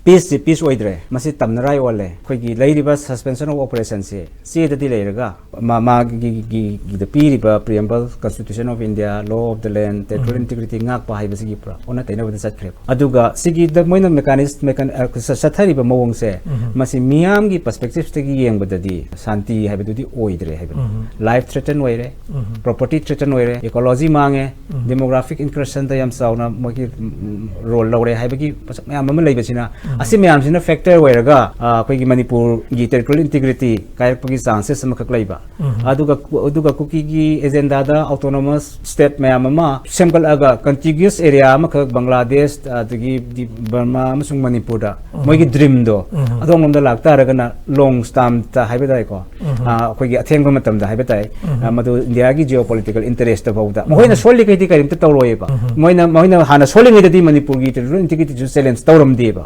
peace Oidre, Masi Tamnalai Olle, Quigi Lady Bus suspension of operations, see the delay, the preamble, Constitution of India, law of the land, territorial integrity, Nakpa, Hibasipra, on a ten of the Satrip. Aduga, Sigi, the Moina mechanism, Satari Mawong say, Masi Miamgi perspectives taking young with the Santi have to the Oidre, life threatened way, property threatened way, ecology mange, demographic increase, the Yam Sauna, Moki roll lower, Habiki, Mamma Asimiams in a factor where Quigi Manipur, territorial integrity, Kayapagi chances, some Kaklaiba. Aduga Kuki agenda, autonomous state Mayamama, simple aga, contiguous area, Bangladesh, to give the Burma, Manipur, Mogi dream do. I don't want the Lactaragana long stamp Hybidaico, Quigi Atengomatum, the Hybetai, Madu Diagi geopolitical interest about that. Moina solely critical in Toroeba, Moina Hana solely the Manipur, integrity to sell and Storum Deba.